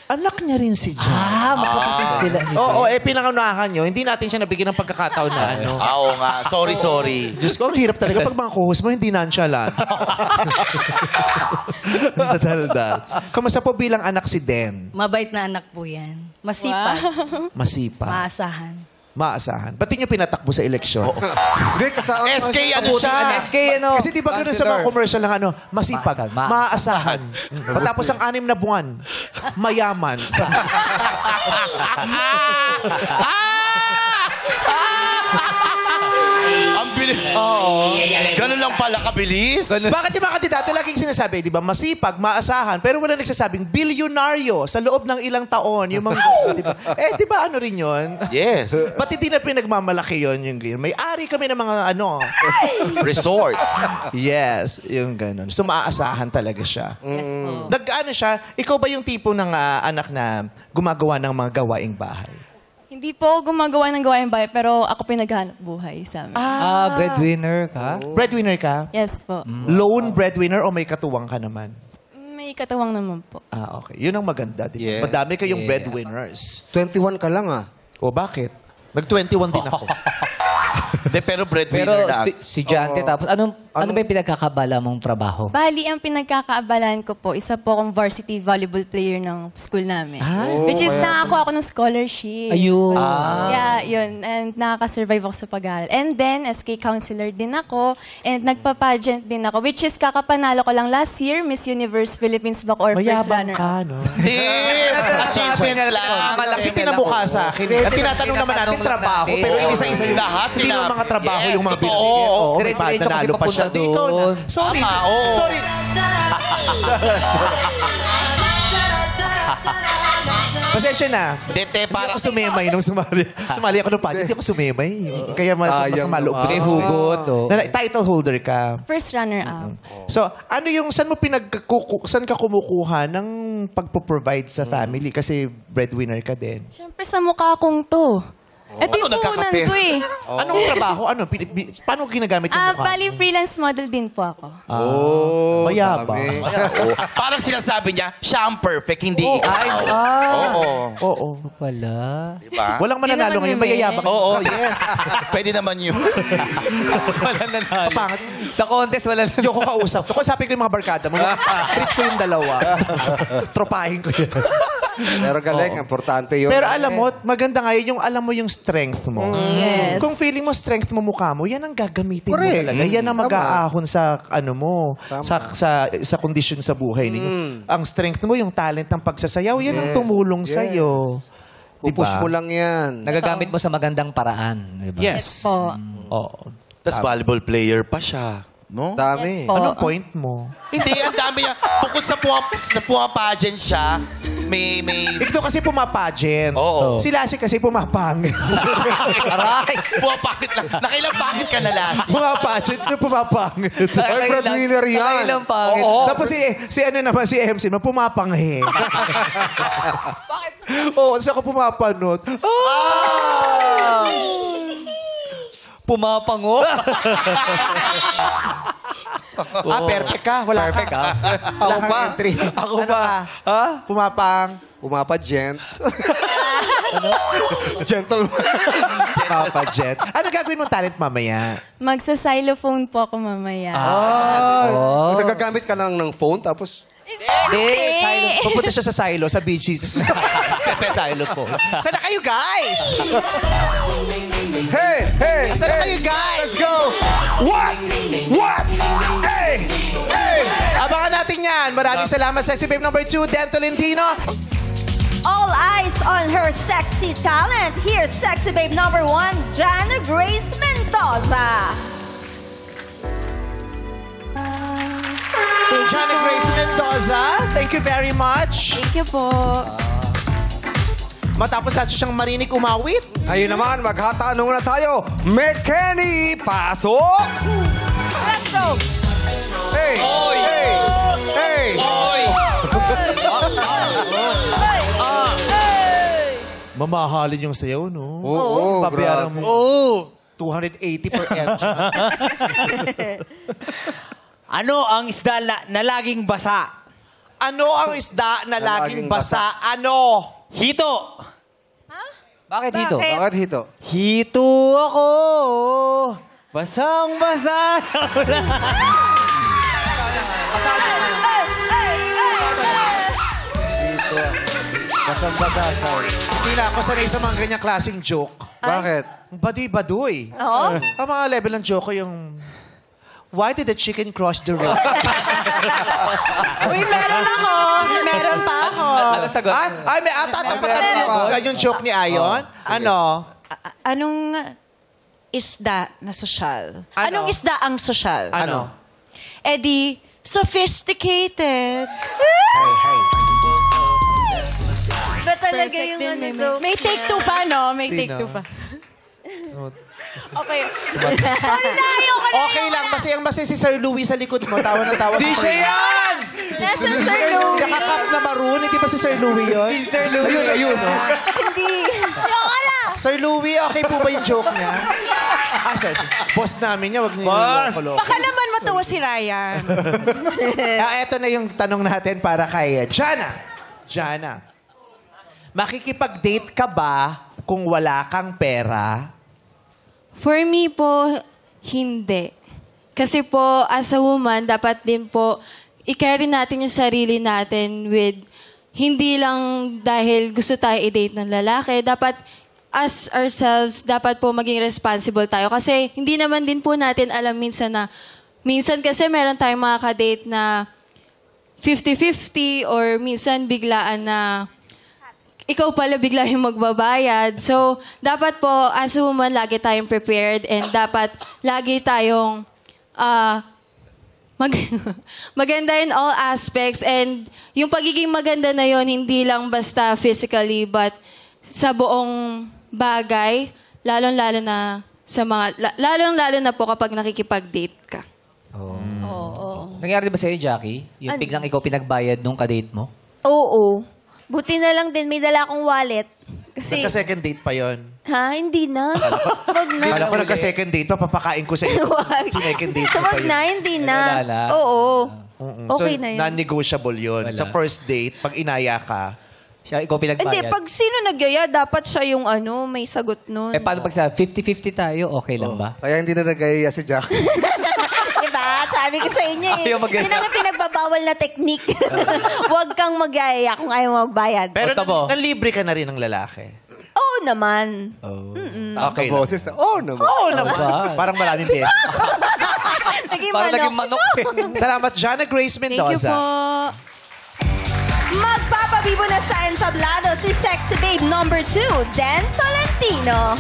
anak niya rin si Jana. Magkapatid sila. Oo, pinangunahan nyo. Hindi natin siya nabigyan ng pagkakataon na ano. Oo nga. Sorry. Diyos ko, ang hirap talaga. Pag mga kuhus mo, hindi nonchalant. Nadaldal. Kamusta po bilang anak si Den? Mabait na anak po yan. Masipag. Masipag. Maasahan. Maasahan. Ba't di niyo pinatakbo sa eleksyon? Hindi, kasama. SK ano siya? SK ano? Kasi di ba ganun sa mga commercial ng ano, masipag, maaasahan. Patapos ang 6 na buwan, mayaman. Ang bilis. Ganun lang pala kabilis. Bakit yung mga kandidato laging sinasabi, di ba, masipag, maasahan, pero wala nagsasabing bilyonaryo sa loob ng ilang taon, yung mga, di ba? Di ba ano rin yun? Yes. Ba't hindi na pinagmamalaki yun yung ganyan? May ari kami ng mga ano. Resort. Yes, yung ganun. So, maaasahan talaga siya. Yes po. Nag-ano siya, ikaw ba yung tipo ng anak na gumagawa ng mga gawaing bahay? Hindi po ako gumagawa ng gawain bahay, pero ako pinaghanap buhay sa amin. Breadwinner ka? Breadwinner ka? Yes po. Lone breadwinner o may katuwang ka naman? May katawang naman po. Okay. Yun ang maganda. Di ba? Yeah. Madami kayong breadwinners. 21 ka lang ah. O bakit? Nag-21 din ako. Pero breadwinner Pero na. si Jante, tapos anong Ano ba yung pinagkakabala mong trabaho? Bali, ang pinagkakaabalan ko po, isa po akong varsity volleyball player ng school namin. Which is, nakakuha ako ng scholarship. Ayun. Yeah, yun. And nakaka-survive ako sa pag-aaral. And then, SK counselor din ako. And nagpa-pageant din ako. Which is, kakapanalo ko lang last year, Miss Universe Philippines Bacoor first Mayabang runner-up. ka, no? Hindi. Achievement lang. Kasi pinamukha sa akin. At tinatanong naman natin trabaho, pero inisa-isa yung Lahat hindi sila- yung mga trabaho, Yes, yung mga totoo. business. Oo, may Dire-diretso kasi nanalo pa siya. papunta Ikaw na. doon. Sorry. Tama, oo. Sorry. Pasensya na. Dete, Hindi para ako sumemay nung sumali. Sumali ako ng pageant. Hindi ako sumemay. Kaya masama loob ko. May hugot. Title holder ka. First runner-up. So, ano yung, saan ka kumukuha ng pagpo-provide sa family? Kasi breadwinner ka din. Siyempre sa mukha kong to. Ito Ano, yung puhunan nagkakape? ko eh. Anong trabaho? Paano ginagamit yung mukha? Bali, freelance model din po ako. Mayabang. Oo. Parang sinasabi niya, siya ang perfect, hindi ikaw. Oo. Wala. Diba? Walang mananalo ngayon. Mayayabang. Oo, yes. Pwede naman yun. Wala nanalo. Pangit. Sa contest, wala nanalo. Hindi ko kausap. Kausapin ko yung mga barkada mo. Trip ko yung dalawa. Tropahin ko yun. Pero galing, importante yun. Pero alam mo, maganda nga yun, yung alam mo yung strength mo. Yes. Kung feeling mo strength mo mukha mo, yan ang gagamitin mo Correct. talaga. Yan ang Tama. mag-aahon sa ano mo, sa kondisyon sa buhay ninyo. Ang strength mo, yung talent ng pagsasayaw, yan ang tumulong sa'yo. Pupush mo lang yan. Nagagamit mo sa magandang paraan. Diba? Yes. Po. Oo. Tapos volleyball player pa siya. No? Dami. Yes po. Anong point mo? Hindi, ang dami niya. Bukod sa pageant siya, may... Ito kasi pumapagent. Oo. Si Lassie kasi pumapangit. Aray! Pumapangit lang. Nakailang pangit ka na lang. Pumapagent, ito pumapangit. Ay, breadwinner yan. Nakailang pangit. Oo. Tapos si ano naman, si MC, pumapanghe. Bakit? Oo, sa ako pumapanood. Pumapango. Perfect ka. Wala Perfect ka. Ako ba? Entry. Ako Ano ba? ka? Ha? Pumapang. Pumapa-gent. Gentleman. Pumapagent. Ano gagawin mong talent mamaya? Magsa-xylophone po ako mamaya. Kasi gagamit ka lang ng phone, tapos... Silo. Pupunta siya sa silo, sa beaches. Silo po. Sana kayo, guys? Hey! Hey! Sana kayo, guys? Let's go! What? Hey! Hey! Abangan natin yan. Maraming salamat, Sexy Babe number 2, Dan Tolentino. All eyes on her sexy talent. Here's Sexy Babe number 1, Jana Grace Mendoza. Jana Grace Mendoza, thank you very much. Thank you po. Matapos natin siyang marinig umawit. Ayun naman, maghatanong na tayo. McKenny, pasok! Let's go. Hey! Hey! Hey! Mamahalin yung sayaw, no? Oo, Pabayaran grabe. mo. 280 per entrance. Ano ang isda na laging basa? Ano ang isda na laging basa? Ano? Hito. Bakit hito? Bakit hito? Hito ako. Basang-basa sa ulan. Basang-basa sa... Hindi na ako sanay sa mga ganyang klaseng joke. Bakit? Baduy-baduy. Oo. Ang mga level ng joke ko yung... Why did the chicken cross the road? Uy, meron ako. Meron pa ako. Ano sagot? Ay, may tatapatan yung joke ni Ayon. Ano? Anong isda na sosyal? Ano? Anong isda ang sosyal? Ano? Eh di, sophisticated. Ba talaga yung ano daw? May take two pa, no? May take Sino? two pa. Okay. Sorry na, ayoko na. Okay lang, masayang-masaya si Sir Louie sa likod mo. Tawa na tawa. Di siya yan! Nasaan Sir Louie? Nakakap na maroon. Hindi ba si Sir Louie yun? Di Sir Louie. Ayun, oh. Hindi. Ayoko na. Sir Louie, okay po ba yung joke niya? Sir, boss namin niya. Wag niyo yung Baka naman matuwa si Ryan. Eto na yung tanong natin para kay Jana. Jana, makikipag-date ka ba kung wala kang pera? For me po, hindi. Kasi po, as a woman, dapat din po, i-carry natin yung sarili natin with, hindi lang dahil gusto tayo i-date ng lalaki. Dapat, as ourselves, dapat po maging responsible tayo. Kasi hindi naman din po natin alam minsan na, minsan kasi meron tayong mga ka-date na 50-50 or minsan biglaan na ikaw pala bigla yung magbabayad. So, dapat po, as a woman, lagi tayong prepared and dapat lagi tayong maganda in all aspects. And yung pagiging maganda na yon hindi lang basta physically, but sa buong bagay, lalong-lalo na sa mga, lalong-lalo na po kapag nakikipag-date ka. Oo. Nangyari ba sa'yo, Jackie? Yung biglang ikaw pinagbayad nung kadate mo? Oo. Buti na lang din, may dala akong wallet. Kasi, Nagka-second date pa yon. ha? Hindi na. Wag na. Kala ko nagka-second date pa, papakain ko sa iyo. Second date pa Wag yun. na, hindi na. Wala. Oo. Okay So, na yun. non-negotiable yun. Sa first date, pag inaya ka, siya, ikaw pinagbayad. Hindi, pag sino nagyaya, dapat siya yung may sagot nun. Paano pag sa 50-50 tayo, okay lang ba? Kaya hindi na nagaya si Jack. Diba? Sabi ko sa inyo eh. Ayaw magaya. Yun ang pinagbabawal na technique. Huwag kang magyaya kung ayaw mo magbayad. pero nanlibre ka na rin ng lalaki. Oo naman. Okay lang. Boses, oo naman. Oo naman. Parang maraming beses. Naging Parang manok. naging manok. Salamat, Jana Grace Thank you Mendoza. po. Magpapabibo na sa entablado si Sexy Babe number 2, Dan Tolentino.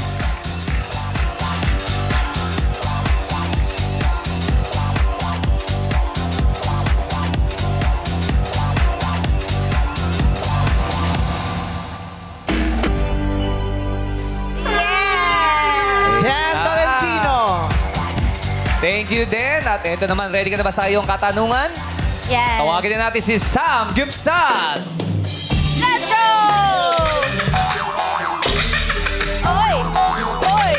Dan Tolentino. Thank you, Den. At ito naman, ready ka na ba sa iyong katanungan? Yes. Tawagin na natin si Sam Gibson. Let's go! Oy! Oy!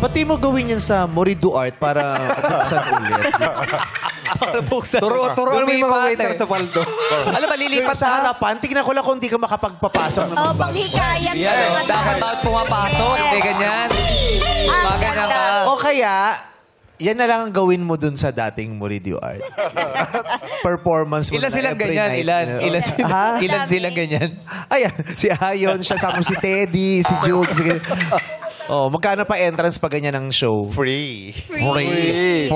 Pati mo gawin yan sa Morido Art para buksan ulit. Para buksan. Turo mo yung mga waiter sa paldo. Alam ba, lilipat Sa harapan, tignan ko lang kung di ka makapagpapasok ng Oh, mga bago. panghikayat ka Yan, naman. dapat bawat pumapasok. Hindi ganyan. Mga ganyan ka. O kaya, yan na lang ang gawin mo dun sa dating Moridio Art. Performance mo Ilan na silang every ganyan? night. Ilan Ha? silang ganyan? Ayan, si Ayon, siya sama si Teddy, si Juke. Oh, magkano pa entrance pa ganyan ng show? Free. Free.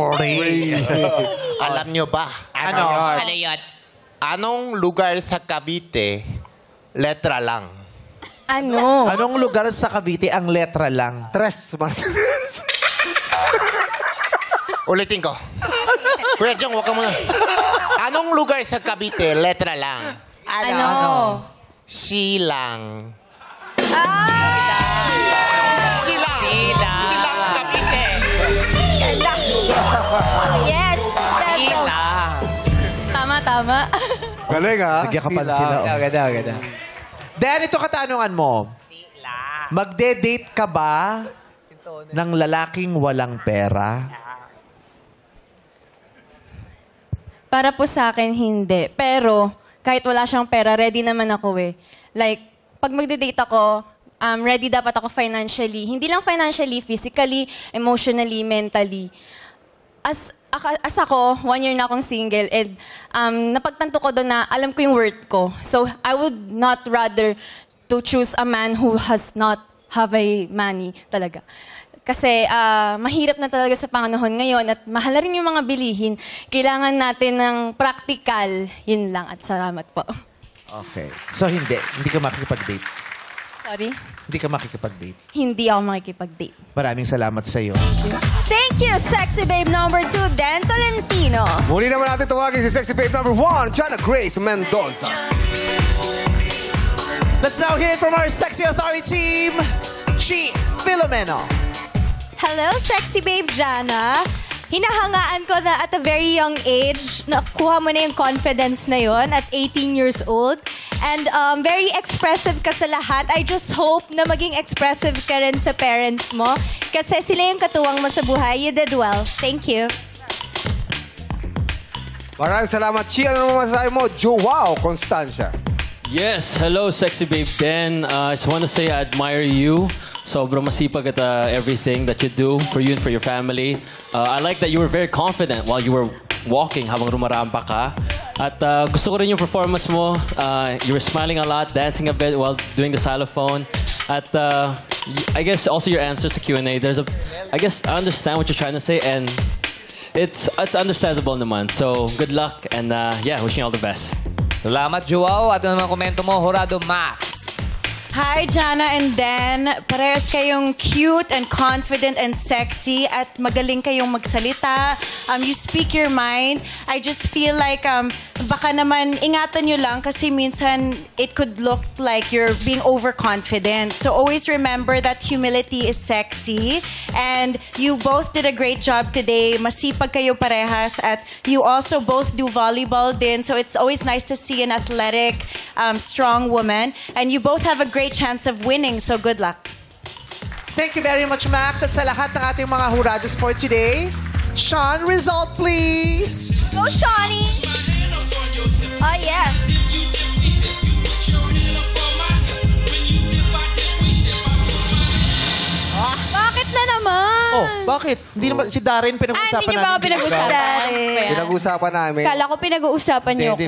Alam nyo ba? Ano? yun? Anong lugar sa Cavite, letra lang? Ano? Anong lugar sa Cavite ang letra lang? Tres Martinez. Ulitin ko. Kuya Jong, huwag ka muna. Anong lugar sa Cavite, letra lang? Ano? Silang. Silang. Silang Cavite. Yes. Let's go. Tama. Galing ha? Nagyakapan sila. Oh. Agad. Dan, ito katanungan mo. Magde-date ka ba ng lalaking walang pera? Para po sa akin, hindi. Pero, kahit wala siyang pera, ready naman ako eh. Like, pag magde-date ako, ready dapat ako financially. Hindi lang financially, physically, emotionally, mentally. As ako, 1 year na akong single, and napagtanto ko doon na alam ko yung worth ko. So, I would not rather to choose a man who has not have a money talaga. Kasi mahirap na talaga sa panahon ngayon at mahal na rin yung mga bilihin. Kailangan natin ng practical. Yun lang at salamat po. Okay. So, hindi ka makikipag-date. Sorry? Hindi ka makikipag-date. Hindi ako makikipag-date. Maraming salamat sa iyo. Thank you, Sexy Babe number 2, Dan Tolentino. Muli naman natin tawagin si Sexy Babe number 1, Jana Grace Mendoza. Let's now hear it from our Sexy Authority team, Chi Filomeno. Hello, Sexy Babe Jana. Hinahangaan ko na at a very young age, nakuha mo na yung confidence na yon at 18 years old. And very expressive ka sa lahat. I just hope na maging expressive ka rin sa parents mo. Kasi sila yung katuwang mo sa buhay. You did well. Thank you. Maraming salamat, Chi. Ano naman masasabi mo? Joao Constancia. Yes, hello, Sexy Babe Dan. I just want to say I admire you sobrang masipag at everything that you do for you and for your family. I like that you were very confident while you were walking habang rumarampa ka. At gusto ko rin yung performance mo. You were smiling a lot, dancing a bit while doing the xylophone. At I guess also your answers to Q&A. I guess I understand what you're trying to say, and it's understandable naman. So good luck, and yeah, wishing you all the best. Salamat, Joao. At ano naman komento mo, Jurado Max? Hi, Jana and Dan. Parehas kayong cute and confident and sexy at magaling kayong magsalita. You speak your mind. I just feel like baka naman ingatan nyo lang kasi minsan it could look like you're being overconfident. So always remember that humility is sexy. And you both did a great job today. Masipag kayo parehas at you also both do volleyball din. So it's always nice to see an athletic, strong woman. And you both have a great chance of winning, so good luck. Thank you very much, Max. At sa lahat ng ating mga hurados for today, Sean, result please. Go, Shawnee. Oh, yeah. Bakit na naman? Oh, bakit? Hindi naman, si Darren pinag-uusapan hindi niyo ba ako pinag-uusapan? Pinag-uusapan namin. Kala ko pinag-uusapan niyo ako.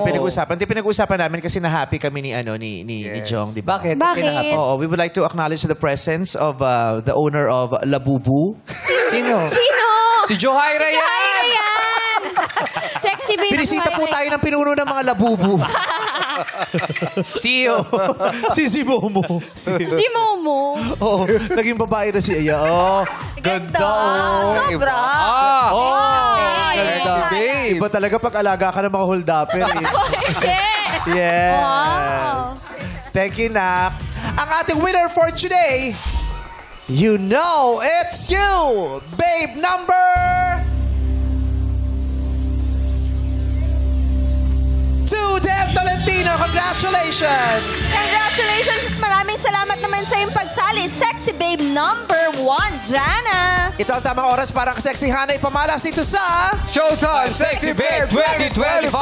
Hindi pinag-uusapan namin kasi na-happy kami ni Jong, di ba? Bakit? Oh, we would like to acknowledge the presence of the owner of Labubu. Sino? Si Johaira yan! Sexy baby. Binisita po tayo ng pinuno ng mga Labubu. CEO. Si Momo. Si Momo. Oh, naging babae na si Aya. Oh, ganda. Sobra. Ganda. Iba talaga pag alaga ka ng mga hold-upper. Yes. Wow. Thank you, Nak. Ang ating winner for today, you know it's you, babe number 2, Dev Tolentino. Congratulations! Congratulations! Maraming salamat naman sa iyong pagsali. Sexy babe number 1, Jana. Ito ang tamang oras para ang sexy Hana ipamalas dito sa Showtime Sexy Babe 2025!